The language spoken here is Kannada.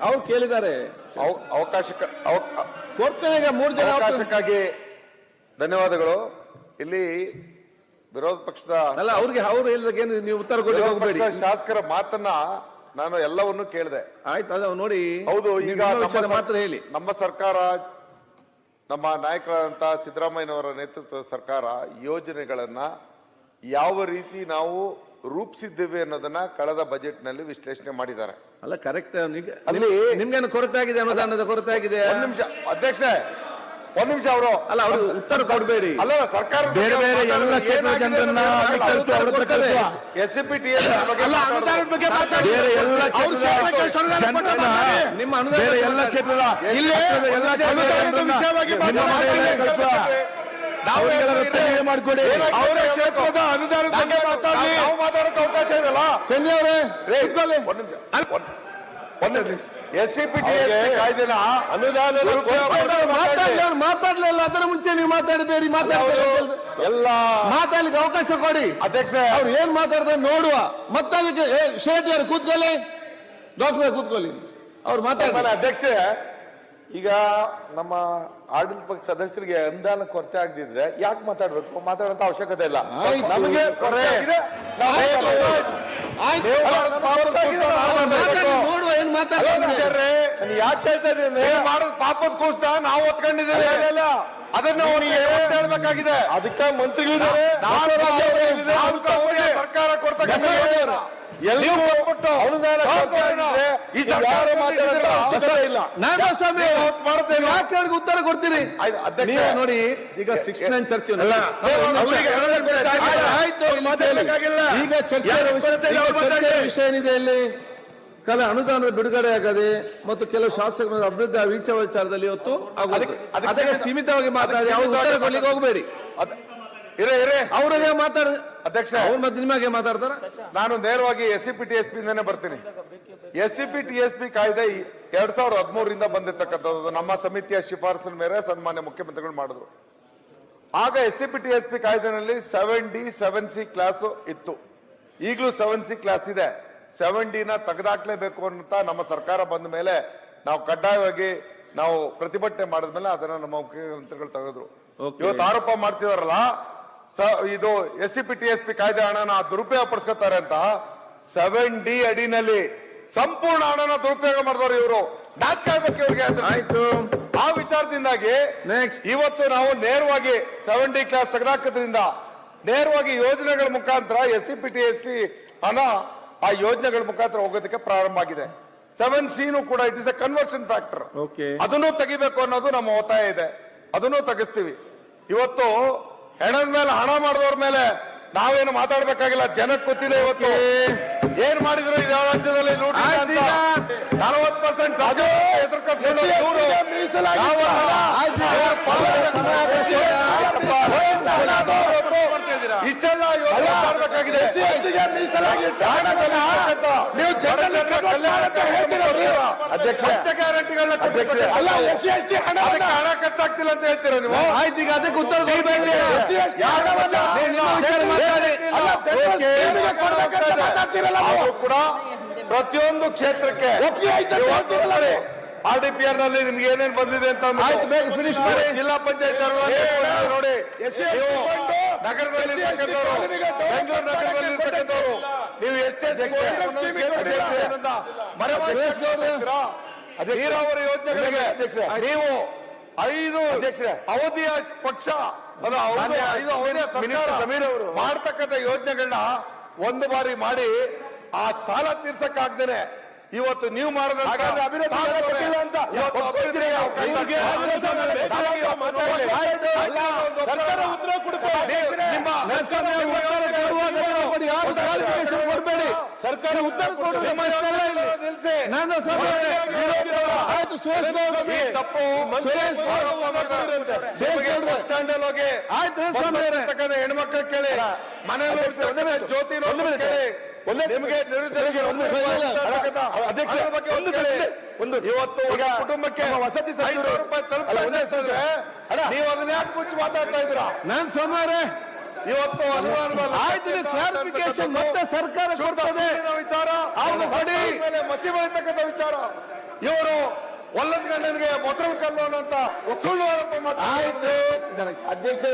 ಅವ್ರು ಕೇಳಿದ್ದಾರೆ ಕೊಡ್ತೇನೆ ಈಗ 3 ಜನ ಅವಕಾಶಕ್ಕಾಗಿ ಧನ್ಯವಾದಗಳು. ಇಲ್ಲಿ ವಿರೋಧ ಪಕ್ಷದ ಅಲ್ಲ ಅವ್ರಿಗೆ ಅವ್ರು ಹೇಳಿದಾಗ ನೀವು ಉತ್ತರ ಕೊಡಿ ಹೋಗಬೇಡಿ. ಶಾಸಕರ ಮಾತನ್ನ ನಾನು ಎಲ್ಲವನ್ನೂ ಕೇಳಿದೆ. ಆಯ್ತು ಅದ ನೋಡಿ. ಹೌದು, ಈಗ ಮಾತ್ರ ಹೇಳಿ. ನಮ್ಮ ಸರ್ಕಾರ, ನಮ್ಮ ನಾಯಕರಾದಂತ ಸಿದ್ದರಾಮಯ್ಯನವರ ನೇತೃತ್ವದ ಸರ್ಕಾರ ಯೋಜನೆಗಳನ್ನ ಯಾವ ರೀತಿ ನಾವು ರೂಪಿಸಿದ್ದೇವೆ ಅನ್ನೋದನ್ನ ಕಳೆದ ಬಜೆಟ್ ನಲ್ಲಿ ವಿಶ್ಲೇಷಣೆ ಮಾಡಿದ್ದಾರೆ. ಅಲ್ಲ ಕರೆಕ್ಟ್. ಅಲ್ಲಿ ನಿಮ್ಗೇನು ಕೊರತೆ ಆಗಿದೆ, ಅನುದಾನದ ಕೊರತೆ ಆಗಿದೆ. ಒಂದ್ ನಿಮಿಷ ಅಧ್ಯಕ್ಷ, ಒಂದ್ ನಿಮಿಷ. ಅವರು ಅಲ್ಲ ಅವರು ಉತ್ತರ ಕೊಡಬೇಡಿ. ಅಲ್ಲ ಸರ್ಕಾರ ಬೇರೆ ಬೇರೆ ಎಲ್ಲ ಕ್ಷೇತ್ರದ ಜನರನ್ನ SCPTS ನಿಮ್ಮ ಅನುದಾನ ಎಲ್ಲ ಕ್ಷೇತ್ರದ ಮಾಡಿಕೊಡಿ. ಅವರ ಕ್ಷೇತ್ರದ ಅನುದಾನದ ಬಗ್ಗೆ ಮಾತಾಡೋಕೆ ಅವಕಾಶ ಇದೆಯಲ್ಲ. ಸಂಜಯ್ ಅವರೇ ಒಂದು ನಿಮಿಷ. SCPTS ಕಾಯ್ದೆನ ಅನುದಾನ ಮಾತಾಡ್ಲಿಲ್ಲ. ಅದರ ಮುಂಚೆ ನೀವು ಮಾತಾಡಬೇಡಿ. ಎಲ್ಲ ಮಾತಾಡ್ಲಿಕ್ಕೆ ಅವಕಾಶ ಕೊಡಿ ಅಧ್ಯಕ್ಷ. ಅವ್ರು ಏನ್ ಮಾತಾಡ್ತಾರೆ ನೋಡುವ. ಮತ್ತೆ ಅದಕ್ಕೆ ಶೇಟ್ ಯಾರು ಕೂತ್ಕೊಳ್ಳಿ, ಡಾಕ್ಟರ್ ಕೂತ್ಕೊಳ್ಳಿ, ಅವ್ರು ಮಾತಾಡ್ತಾರೆ. ಅಧ್ಯಕ್ಷ, ಈಗ ನಮ್ಮ ಆಡಳಿತ ಪಕ್ಷ ಸದಸ್ಯರಿಗೆ ಅನುದಾನ ಕೊರತೆ ಆಗದಿದ್ರೆ ಯಾಕೆ ಮಾತಾಡ್ಬೇಕು? ಮಾತಾಡೋಂತ ಅವಶ್ಯಕತೆ ಇಲ್ಲ. ನಮಗೆ ನೋಡುವ ಏನ್ ಮಾತಾಡ್ತಾರೆ. ಯಾಕೆ ಹೇಳ್ತಾ ಇದ್ದೀನಿ? ಮಾಡೋದು ಪಾಪದ ಕೂಸ್ತ ನಾವು ಹೊತ್ಕೊಂಡಿದ್ದೇವೆ. ಅದನ್ನ ಹೇಳ್ಬೇಕಾಗಿದೆ. ಅದಕ್ಕೆ ಮಂತ್ರಿಗಳಿದ್ದಾರೆ, ಸರ್ಕಾರ ಕೊಡ್ತಕ್ಕಂಥ ಅನುದಾನ ಉತ್ತರ ಕೊಡ್ತೀನಿ ನೋಡಿ. ಈಗ 6-9 ಚರ್ಚೆ ಈಗ ಚರ್ಚೆ ವಿಷಯ ಏನಿದೆ ಇಲ್ಲಿ ಕಲೆ ಅನುದಾನದ ಬಿಡುಗಡೆ ಆಗದೆ ಮತ್ತು ಕೆಲವು ಶಾಸಕರ ಅಭಿವೃದ್ಧಿ ವೀಕ್ಷ ವಿಚಾರದಲ್ಲಿ ಇವತ್ತು ಅದಕ್ಕೆ ಸೀಮಿತವಾಗಿ ಮಾತಾಡಿ ಅವ್ರಿಗೆ ಹೋಗಬೇಡಿ. ಅವ್ರಿಗೆ ಮಾತಾಡ ಅಧ್ಯಕ್ಷ. ಅವ್ರು ಮತ್ತೆ ನಿಮಗೆ ಮಾತಾಡ್ತಾರ. ನಾನು ನೇರವಾಗಿ SCPTSP ಇಂದಾನೆ ಬರ್ತೀನಿ. SCPTSP ಕಾಯ್ದೆ 2013ರಿಂದ ಬಂದಿರ್ತಕ್ಕಂಥದ್ದು. ನಮ್ಮ ಸಮಿತಿಯ ಶಿಫಾರಸಿನ ಮೇರೆ ಸನ್ಮಾನ್ಯ ಮುಖ್ಯಮಂತ್ರಿಗಳು ಮಾಡಿದ್ರು. ಆಗ SCPTSP ಕಾಯ್ದೆನಲ್ಲಿ 7D 7C ಕ್ಲಾಸ್ ಇತ್ತು. ಈಗಲೂ 7C ಕ್ಲಾಸ್ ಇದೆ. 7Dನ ತೆಗೆದಾಕ್ಲೇಬೇಕು ಅಂತ ನಮ್ಮ ಸರ್ಕಾರ ಬಂದ ಮೇಲೆ ನಾವು ಕಡ್ಡಾಯವಾಗಿ ನಾವು ಪ್ರತಿಭಟನೆ ಮಾಡಿದ್ಮೇಲೆ ಅದನ್ನ ನಮ್ಮ ಮುಖ್ಯಮಂತ್ರಿಗಳು ತೆಗೆದ್ರು. ಇವತ್ತು ಆರೋಪ ಮಾಡ್ತಿದಾರಲ್ಲ, ಇದು SCPTSP ಕಾಯ್ದೆ ಹಣನ ದುರುಪಯೋಗ ಪಡಿಸ್ಕೊತಾರೆ ಅಂತ. 7D ಅಡಿನಲ್ಲಿ ಸಂಪೂರ್ಣ ಹಣನ ದುರುಪಯೋಗ ಮಾಡಿದವರು ಇವರು. ನಾಚಿಕಾಗಬೇಕು ಇವ್ರಿಗೆ. ಆಯ್ತು, ಆ ವಿಚಾರದಿಂದಾಗಿ ಇವತ್ತು ನಾವು ನೇರವಾಗಿ 7D ಕ್ಲಾಸ್ ತೆಗೆದಾಕೋದ್ರಿಂದ ನೇರವಾಗಿ ಯೋಜನೆಗಳ ಮುಖಾಂತರ SCPTSP ಹಣ ಆ ಯೋಜನೆಗಳ ಮುಖಾಂತರ ಹೋಗೋದಕ್ಕೆ ಪ್ರಾರಂಭ ಆಗಿದೆ. 7Cನೂ ಕೂಡ it is A conversion factor. ಅದನ್ನು ತೆಗಿಬೇಕು ಅನ್ನೋದು ನಮ್ಮ ಒತ್ತಾಯ ಇದೆ. ಅದನ್ನು ತೆಗಿಸ್ತೀವಿ. ಇವತ್ತು ಹೆಣದ ಮೇಲೆ ಹಣ ಮಾಡಿದವ್ರ ಮೇಲೆ ನಾವೇನು ಮಾತಾಡ್ಬೇಕಾಗಿಲ್ಲ. ಜನಕ್ಕೆ ಗೊತ್ತಿದೆ ಇವತ್ತು ಏನ್ ಮಾಡಿದ್ರು ಈ ರಾಜ್ಯದಲ್ಲಿ. 40% ಹೆಸರು ಕಟ್ಕೊಂಡು ಇಷ್ಟೆಲ್ಲ ಯೋಜನೆ ಮಾಡಬೇಕಾಗಿದೆ. ಅಧ್ಯಕ್ಷ, ಗ್ಯಾರಂಟಿಗಳನ್ನ ಹಣ ಖರ್ಚಾಗ್ತಿಲ್ಲ ಅಂತ ಹೇಳ್ತೀರಾ ನೀವು? ಆಯ್ತು, ಈಗ ಅದಕ್ಕೆ ಉತ್ತರ ಕೂಡ ಪ್ರತಿಯೊಂದು ಕ್ಷೇತ್ರಕ್ಕೆ RDPR ನಲ್ಲಿ ನಿಮ್ಗೆ ಏನೇನ್ ಬಂದಿದೆ ಅಂತ ಫಿನಿಶ್ ಮಾಡಿ. ಜಿಲ್ಲಾ ಪಂಚಾಯತ್ ನೋಡಿ, ನಗರದಲ್ಲಿ ಬೆಂಗಳೂರು ನಗರದಲ್ಲಿ ಇರ್ತಕ್ಕಂಥವ್ರು ನೀವು ಎಷ್ಟೇ ನೀರಾವರಿ ಯೋಜನೆಗಳಿಗೆ ನೀವು 5 ಅವಧಿಯ ಪಕ್ಷ ಮಾಡ್ತಕ್ಕಂಥ ಯೋಜನೆಗಳನ್ನ ಒಂದು ಬಾರಿ ಮಾಡಿ ಆ ಸಾಲ ತೀರ್ಸಕ್ಕಾಗ್ದೇನೆ ಇವತ್ತು ನೀವು ಮಾಡಿದ ಸರ್ಕಾರ ಉತ್ತರ ಕೊಡುವ ಹೆಣ್ಮಕ್ಳು ಕೇಳಿ, ಮನೆಯಲ್ಲಿ ಜ್ಯೋತಿ ನಿಮಗೆ ಇವತ್ತು ಕುಟುಂಬಕ್ಕೆ ವಸತಿ ನೀವು ಅದನ್ನ ಯಾಕೆ ಮುಚ್ಚಿ ಮಾತಾಡ್ತಾ ಇದ್ದೀರಾ? ನಾನ್ ಸೋಮವಾರ ಇವತ್ತು ಕ್ಲಾರಿಫಿಕೇಶನ್ ಮತ್ತೆ ಸರ್ಕಾರ ಕೊಡ್ತದೆ ವಿಚಾರ, ಮಸಿ ಬೆಳೀತಕ್ಕಂಥ ವಿಚಾರ ಇವರು ಒಲ್ಲದ ಗಂಡನಿಗೆ ಮೊಸರು ಕಲ್ಲು ಅನ್ನೋಂತ ಸುಳ್ಳು ಆರೋಪ ಮಾಡ್ತಾರೆ. ಅಧ್ಯಕ್ಷ